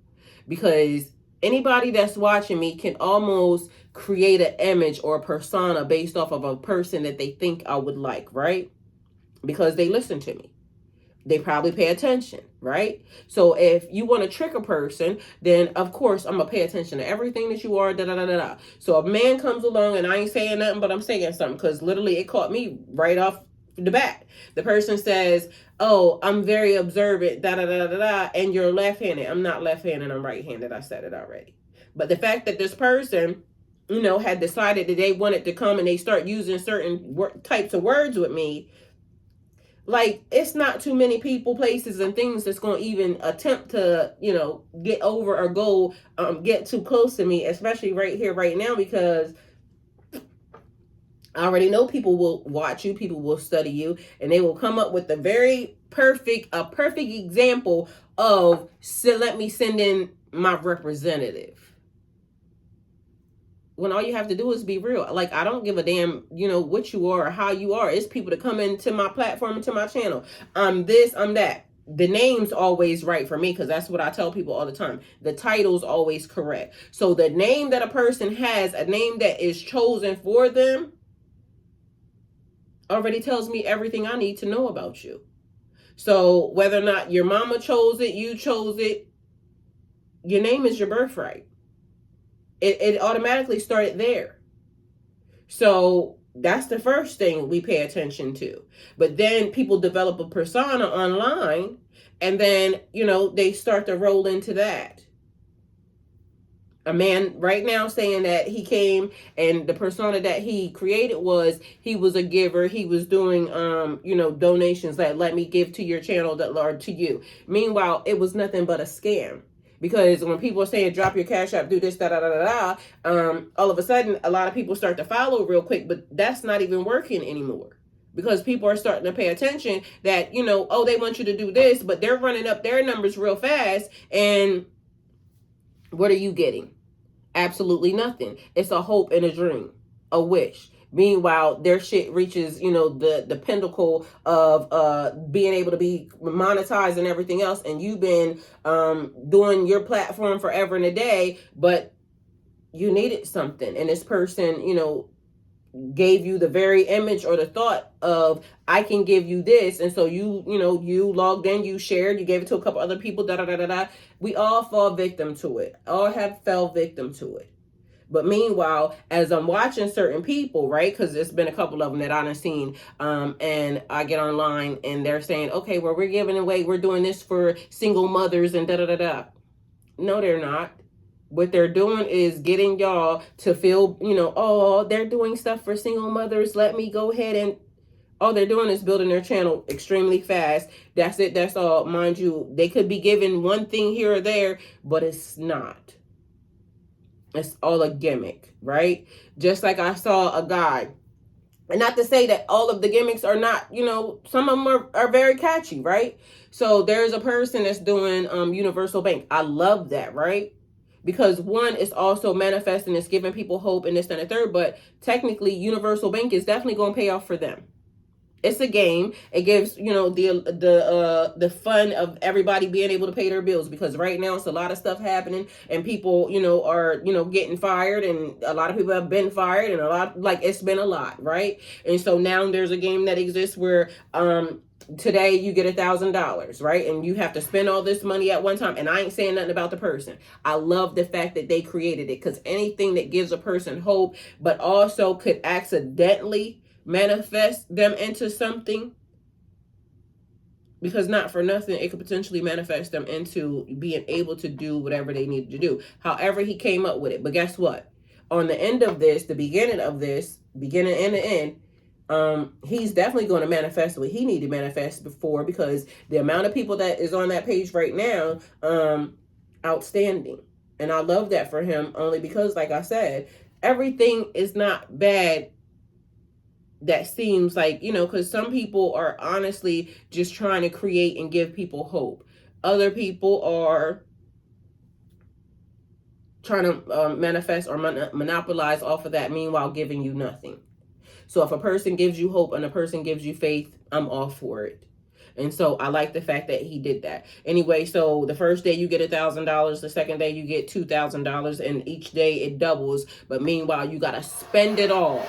Because anybody that's watching me can almost create an image or a persona based off of a person that they think I would like, right? Because they listen to me. they probably pay attention, right? So if you want to trick a person, then of course I'm gonna pay attention to everything that you are, da da da da da. So a man comes along, and I ain't saying nothing, but I'm saying something, because literally it caught me right off the bat. The person says, oh, I'm very observant, da da da da da, and you're left-handed. I'm not left-handed, I'm right-handed. I said it already. But the fact that this person, had decided that they wanted to come and they start using certain types of words with me, like, it's not too many people, places, and things that's going to even attempt to, get over or go, get too close to me, especially right here, right now, because I already know people will watch you, people will study you, and they will come up with a perfect example of, so let me send in my representative. When all you have to do is be real. Like, I don't give a damn, what you are or how you are. It's people to come into my platform, into my channel. I'm this, I'm that. The name's always right for me, because that's what I tell people all the time. The title's always correct. So the name that a person has, a name that is chosen for them, already tells me everything I need to know about you. So whether or not your mama chose it, you chose it, your name is your birthright. It automatically started there. So that's the first thing we pay attention to. But then people develop a persona online, and then, they start to roll into that. A man right now saying that he came, and the persona that he created was, he was a giver. He was doing, donations that let me give to your channel, that are to you. Meanwhile, it was nothing but a scam. Because when people are saying, drop your cash app, do this, da da da da da, all of a sudden, a lot of people start to follow real quick, but that's not even working anymore. Because people are starting to pay attention that, oh, they want you to do this, but they're running up their numbers real fast. And what are you getting? Absolutely nothing. It's a hope and a dream, a wish. Meanwhile, their shit reaches, the pinnacle of being able to be monetized and everything else. And you've been doing your platform forever and a day, but you needed something. And this person, gave you the very image or the thought of, I can give you this. And so you logged in, you shared, you gave it to a couple other people, da da da da da. We all fall victim to it. All have fell victim to it. But meanwhile, as I'm watching certain people, right, because there's been a couple of them that I've seen, and I get online and they're saying, okay, well, we're giving away, we're doing this for single mothers and da da da da. No, they're not. What they're doing is getting y'all to feel, oh, they're doing stuff for single mothers. Let me go ahead and, all they're doing is building their channel extremely fast. That's it. That's all. Mind you, they could be given one thing here or there, but it's not. It's all a gimmick, right? Just like I saw a guy, and not to say that all of the gimmicks are not, some of them are very catchy, right? So there's a person that's doing universal bank. I love that, right? Because one is also manifesting, it's giving people hope and this and the third, but technically universal bank is definitely going to pay off for them. It's a game. It gives, the fun of everybody being able to pay their bills, because right now it's a lot of stuff happening, and people, are, getting fired, and a lot of people have been fired, and it's been a lot, right? And so now there's a game that exists where, today you get $1,000, right? And you have to spend all this money at one time. And I ain't saying nothing about the person. I love the fact that they created it, because anything that gives a person hope, but also could accidentally manifest them into something, because not for nothing, it could potentially manifest them into being able to do whatever they needed to do. However he came up with it. But guess what? On the end of this, the beginning and the end, he's definitely going to manifest what he needed to manifest before, because the amount of people that is on that page right now, outstanding. And I love that for him, only because, like I said, everything is not bad that seems like, because some people are honestly just trying to create and give people hope. Other people are trying to manifest or monopolize off of that, meanwhile giving you nothing. So if a person gives you hope and a person gives you faith, I'm all for it. And so I like the fact that he did that. Anyway, so the first day you get $1,000, the second day you get $2,000, and each day it doubles. But meanwhile, you got to spend it all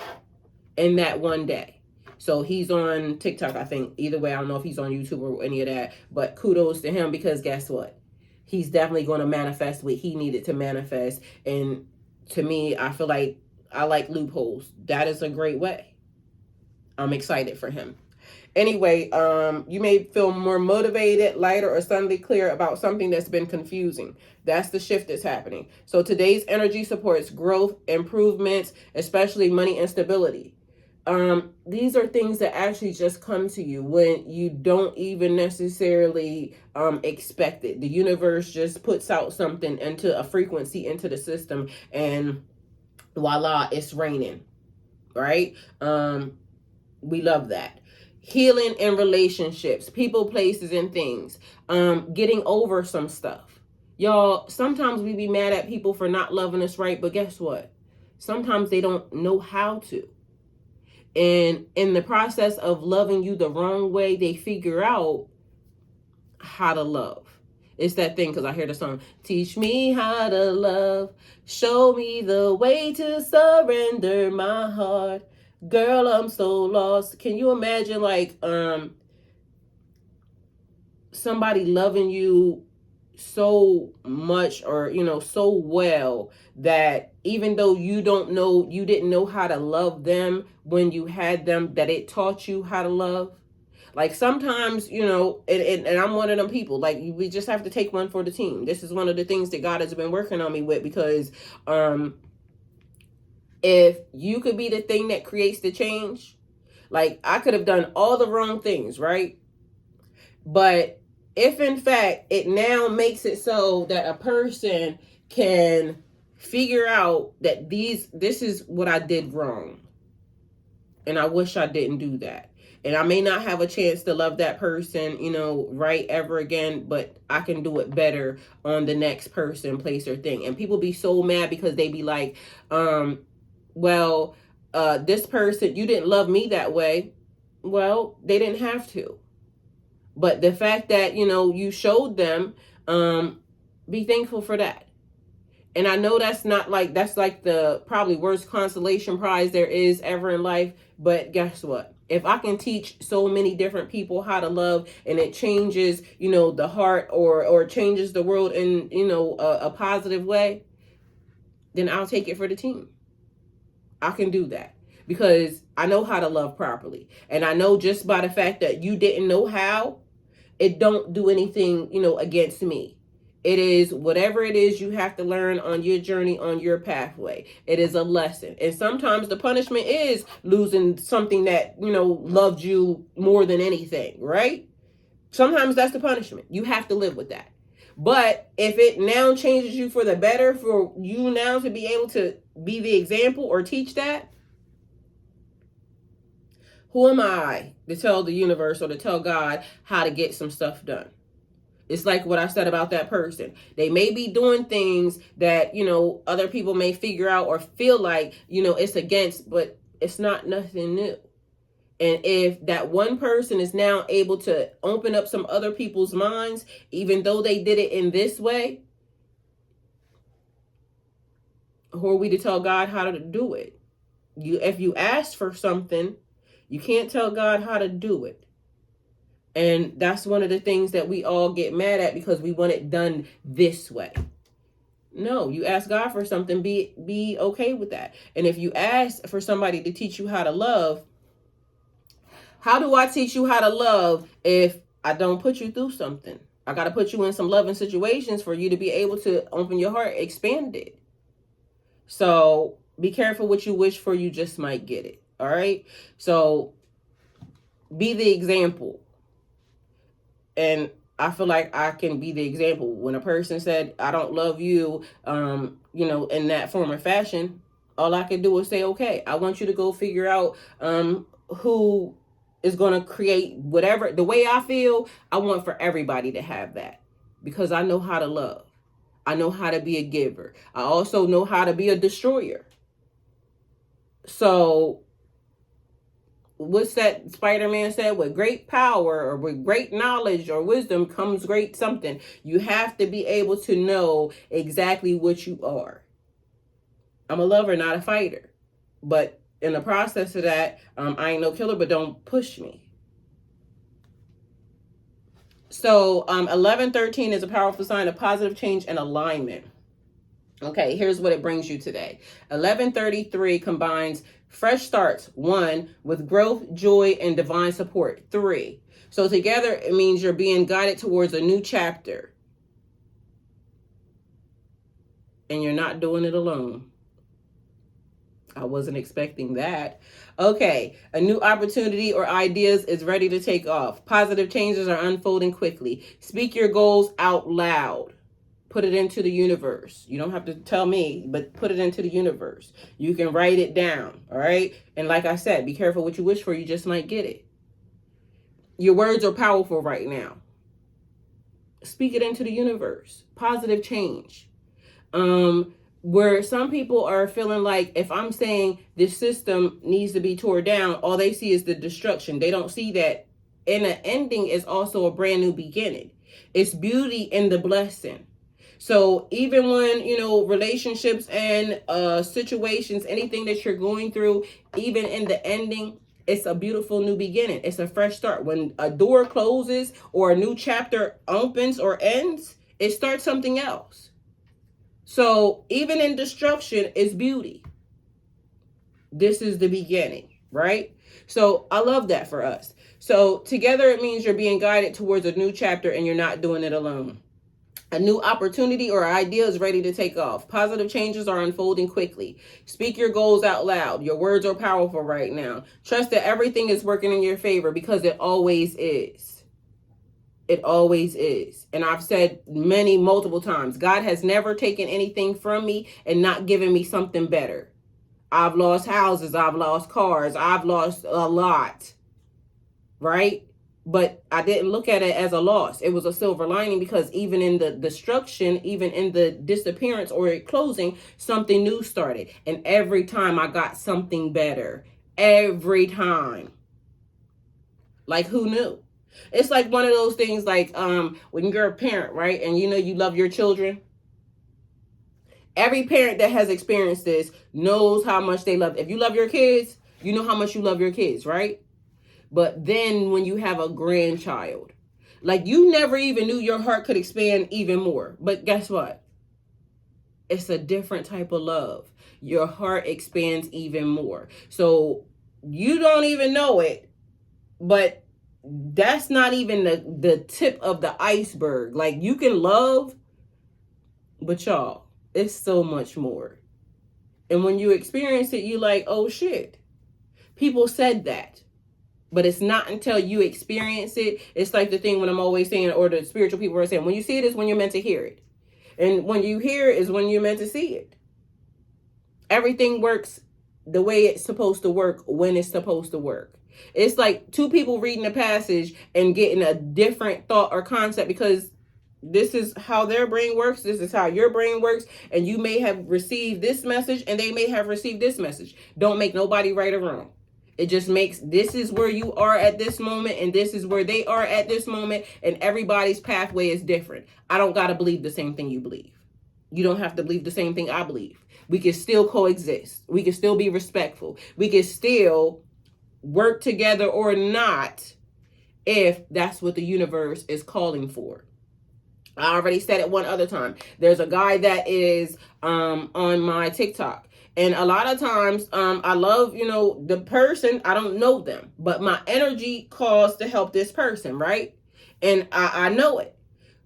in that one day. So he's on TikTok, I think. Either way, I don't know if he's on YouTube or any of that. But kudos to him, because guess what? He's definitely going to manifest what he needed to manifest. And to me, I feel like I like loopholes. That is a great way. I'm excited for him. Anyway, you may feel more motivated, lighter, or suddenly clear about something that's been confusing. That's the shift that's happening. So today's energy supports growth, improvements, especially money and stability. These are things that actually just come to you when you don't even necessarily expect it. The universe just puts out something into a frequency into the system, and voila, it's raining, right? We love that. Healing in relationships, people, places, and things. Getting over some stuff. Y'all, sometimes we be mad at people for not loving us right, but guess what? Sometimes they don't know how to. And in the process of loving you the wrong way, they figure out how to love. It's that thing, because I hear the song, teach me how to love, show me the way to surrender my heart. Girl, I'm so lost. Can you imagine like somebody loving you so much, or so well, that even though you didn't know how to love them when you had them, that it taught you how to love? Like sometimes, and I'm one of them people, like we just have to take one for the team. This is one of the things that God has been working on me with, because if you could be the thing that creates the change, like I could have done all the wrong things, right? But if in fact it now makes it so that a person can figure out that this is what I did wrong, and I wish I didn't do that, and I may not have a chance to love that person, right, ever again, but I can do it better on the next person, place, or thing. And people be so mad because they be like, this person, you didn't love me that way. Well, they didn't have to. But the fact that, you showed them, be thankful for that. And I know that's like the probably worst consolation prize there is ever in life. But guess what? If I can teach so many different people how to love, and it changes, the heart, or changes the world in, a positive way, then I'll take it for the team. I can do that because I know how to love properly. And I know just by the fact that you didn't know how, it don't do anything, against me. It is whatever it is you have to learn on your journey, on your pathway. It is a lesson. And sometimes the punishment is losing something that, loved you more than anything, right? Sometimes that's the punishment. You have to live with that. But if it now changes you for the better, for you now to be able to be the example or teach that, who am I to tell the universe or to tell God how to get some stuff done? It's like what I said about that person. They may be doing things that, other people may figure out or feel like, it's against, but it's not nothing new. And if that one person is now able to open up some other people's minds, even though they did it in this way, who are we to tell God how to do it? If you ask for something, you can't tell God how to do it. And that's one of the things that we all get mad at, because we want it done this way. No, you ask God for something, be okay with that. And if you ask for somebody to teach you how to love, how do I teach you how to love if I don't put you through something? I got to put you in some loving situations for you to be able to open your heart, expand it. So be careful what you wish for, you just might get it. All right. So be the example. And I feel like I can be the example. When a person said, I don't love you, in that form or fashion, all I can do is say, okay, I want you to go figure out who is going to create whatever, the way I feel. I want for everybody to have that, because I know how to love. I know how to be a giver. I also know how to be a destroyer. So what's that Spider-Man said? With great power, or with great knowledge or wisdom, comes great something. You have to be able to know exactly what you are. I'm a lover, not a fighter. But in the process of that, I ain't no killer, but don't push me. So 1113 is a powerful sign of positive change and alignment. Okay, here's what it brings you today. 1133 combines fresh starts, 1, with growth, joy, and divine support, 3. So together, it means you're being guided towards a new chapter. And you're not doing it alone. I wasn't expecting that. Okay, a new opportunity or ideas is ready to take off. Positive changes are unfolding quickly. Speak your goals out loud. Put it into the universe. You don't have to tell me, but put it into the universe. You can write it down, all right? And like I said, be careful what you wish for. You just might get it. Your words are powerful right now. Speak it into the universe. Positive change. Where some people are feeling like if I'm saying this system needs to be torn down, all they see is the destruction. They don't see that in an ending is also a brand new beginning. It's beauty in the blessing. So even when, relationships and situations, anything that you're going through, even in the ending, it's a beautiful new beginning. It's a fresh start. When a door closes or a new chapter opens or ends, it starts something else. So even in destruction is beauty. This is the beginning, right? So I love that for us. So together it means you're being guided towards a new chapter and you're not doing it alone. A new opportunity or idea is ready to take off. Positive changes are unfolding quickly. Speak your goals out loud. Your words are powerful right now. Trust that everything is working in your favor because it always is. It always is. And I've said multiple times, God has never taken anything from me and not given me something better. I've lost houses. I've lost cars. I've lost a lot. Right? But I didn't look at it as a loss. It was a silver lining because even in the destruction, even in the disappearance or closing, something new started. And every time I got something better. Every time. Like who knew? It's like one of those things like when you're a parent, right? And you love your children. Every parent that has experienced this knows how much they love. If you love your kids, you know how much you love your kids, right? But then when you have a grandchild, like you never even knew your heart could expand even more. But guess what? It's a different type of love. Your heart expands even more. So you don't even know it, but that's not even the tip of the iceberg. Like you can love, but y'all, it's so much more. And when you experience it, you like, oh shit. People said that. But it's not until you experience it. It's like the thing when I'm always saying, or the spiritual people are saying, when you see it is when you're meant to hear it. And when you hear it is when you're meant to see it. Everything works the way it's supposed to work when it's supposed to work. It's like two people reading a passage and getting a different thought or concept because this is how their brain works. This is how your brain works. And you may have received this message and they may have received this message. Don't make nobody right or wrong. It just makes this is where you are at this moment and this is where they are at this moment. And everybody's pathway is different. I don't got to believe the same thing you believe. You don't have to believe the same thing I believe. We can still coexist. We can still be respectful. We can still work together or not if that's what the universe is calling for. I already said it one other time. There's a guy that is on my TikTok. And a lot of times, I love, the person, I don't know them, but my energy calls to help this person, right? And I know it.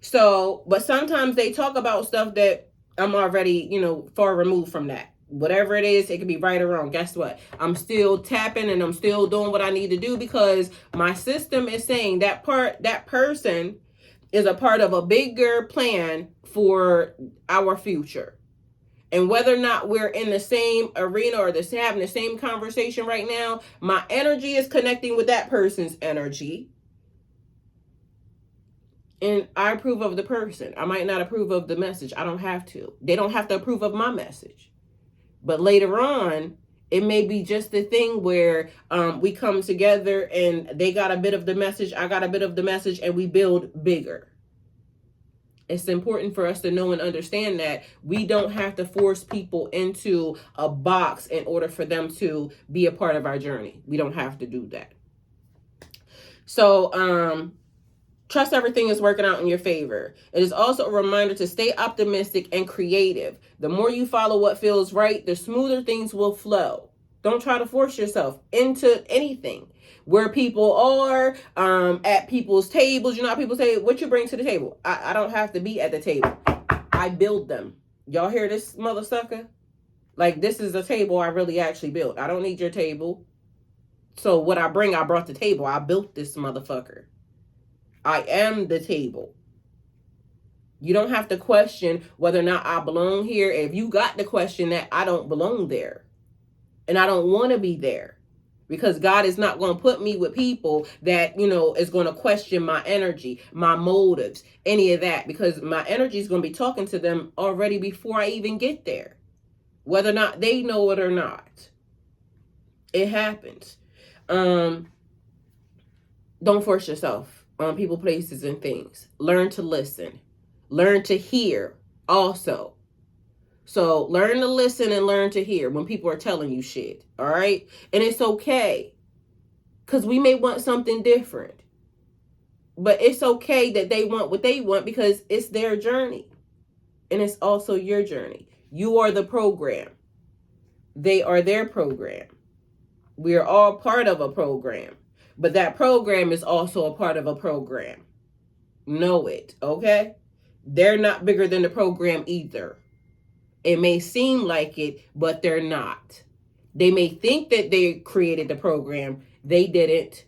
So, but sometimes they talk about stuff that I'm already, far removed from that. Whatever it is, it could be right or wrong. Guess what? I'm still tapping and I'm still doing what I need to do because my system is saying that person is a part of a bigger plan for our future. And whether or not we're in the same arena or having the same conversation right now, my energy is connecting with that person's energy. And I approve of the person. I might not approve of the message. I don't have to. They don't have to approve of my message. But later on, it may be just the thing where we come together and they got a bit of the message, I got a bit of the message, and we build bigger. It's important for us to know and understand that we don't have to force people into a box in order for them to be a part of our journey. We don't have to do that. So, trust everything is working out in your favor. It is also a reminder to stay optimistic and creative. The more you follow what feels right, the smoother things will flow. Don't try to force yourself into anything. Where people are, at people's tables, you know how people say, what you bring to the table? I don't have to be at the table. I build them. Y'all hear this, mother sucker? Like, this is a table I really actually built. I don't need your table. So what I bring, I brought the table. I built this motherfucker. I am the table. You don't have to question whether or not I belong here. If you got the question that, I don't belong there. And I don't want to be there. Because God is not going to put me with people that, is going to question my energy, my motives, any of that. Because my energy is going to be talking to them already before I even get there. Whether or not they know it or not. It happens. Don't force yourself on people, places, and things. Learn to listen. Learn to hear also. So learn to listen and learn to hear when people are telling you shit. All right? And it's okay. Because we may want something different. But it's okay that they want what they want because it's their journey. And it's also your journey. You are the program. They are their program. We are all part of a program. But that program is also a part of a program. Know it, okay? They're not bigger than the program either. It may seem like it, but they're not. They may think that they created the program. They didn't.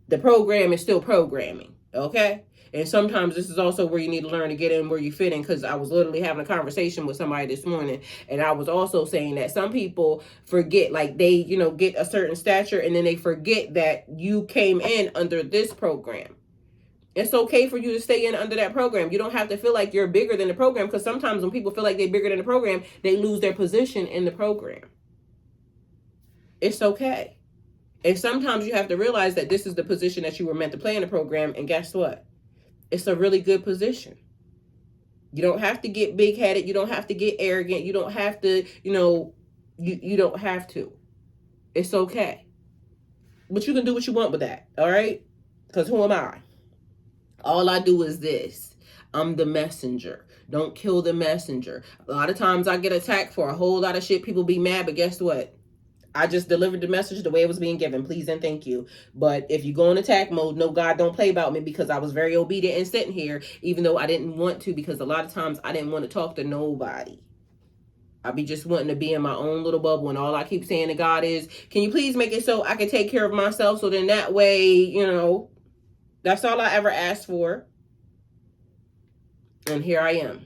The program is still programming, okay? And sometimes this is also where you need to learn to get in where you fit in, because I was literally having a conversation with somebody this morning, and I was also saying that some people forget, like they, get a certain stature, and then they forget that you came in under this program. It's okay for you to stay in under that program. You don't have to feel like you're bigger than the program, because sometimes when people feel like they're bigger than the program, they lose their position in the program. It's okay. And sometimes you have to realize that this is the position that you were meant to play in the program, and guess what? It's a really good position. You don't have to get big-headed. You don't have to get arrogant. You don't have to, you don't have to. It's okay. But you can do what you want with that, all right? Because who am I? All I do is this. I'm the messenger. Don't kill the messenger. A lot of times I get attacked for a whole lot of shit. People be mad, but guess what? I just delivered the message the way it was being given. Please and thank you. But if you go in attack mode, no, God don't play about me, because I was very obedient and sitting here, even though I didn't want to, because a lot of times I didn't want to talk to nobody. I be just wanting to be in my own little bubble, and all I keep saying to God is, can you please make it so I can take care of myself, so then that way, that's all I ever asked for. And here I am.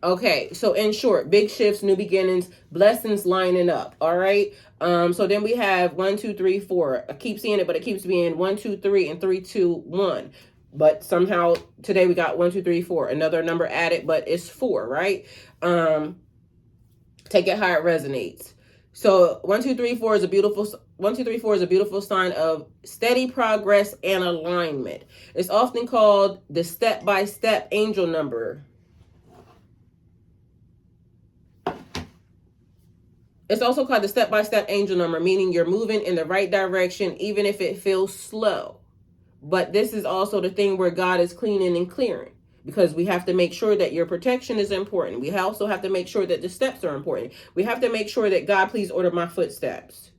Okay, so in short, big shifts, new beginnings, blessings lining up. All right. So then we have 1, 2, 3, 4. I keep seeing it, but it keeps being 1, 2, 3, and 3, 2, 1. But somehow today we got 1, 2, 3, 4. Another number added, but it's 4, right? Take it how it resonates. So 1, 2, 3, 4 is a beautiful 1, 2, 3, 4 is a beautiful sign of steady progress and alignment. It's often called the step-by-step angel number. It's also called the step-by-step angel number, meaning you're moving in the right direction, even if it feels slow. But this is also the thing where God is cleaning and clearing, because we have to make sure that your protection is important. We also have to make sure that the steps are important. We have to make sure that, God, please order my footsteps.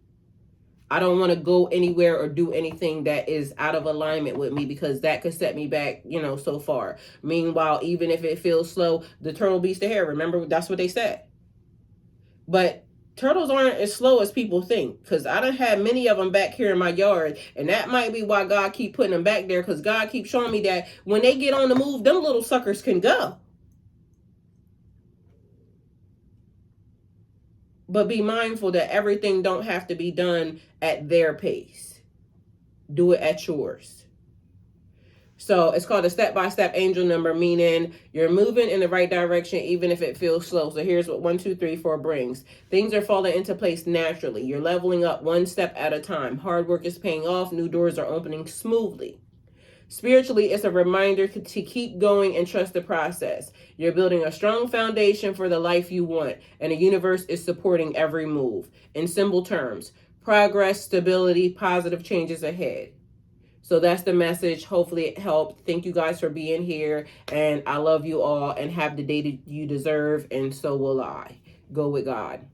I don't want to go anywhere or do anything that is out of alignment with me, because that could set me back, so far. Meanwhile, even if it feels slow, the turtle beats the hare. Remember, that's what they said. But turtles aren't as slow as people think, because I done had many of them back here in my yard, and that might be why God keep putting them back there, because God keeps showing me that when they get on the move, them little suckers can go. But be mindful that everything don't have to be done at their pace. Do it at yours. So it's called a step-by-step angel number, meaning you're moving in the right direction, even if it feels slow. So here's what 1, 2, 3, 4 brings. Things are falling into place naturally. You're leveling up one step at a time. Hard work is paying off. New doors are opening smoothly. Spiritually, it's a reminder to keep going and trust the process. You're building a strong foundation for the life you want, and the universe is supporting every move. In simple terms, progress, stability, positive changes ahead. So that's the message. Hopefully it helped. Thank you guys for being here. And I love you all, and have the day that you deserve. And so will I. Go with God.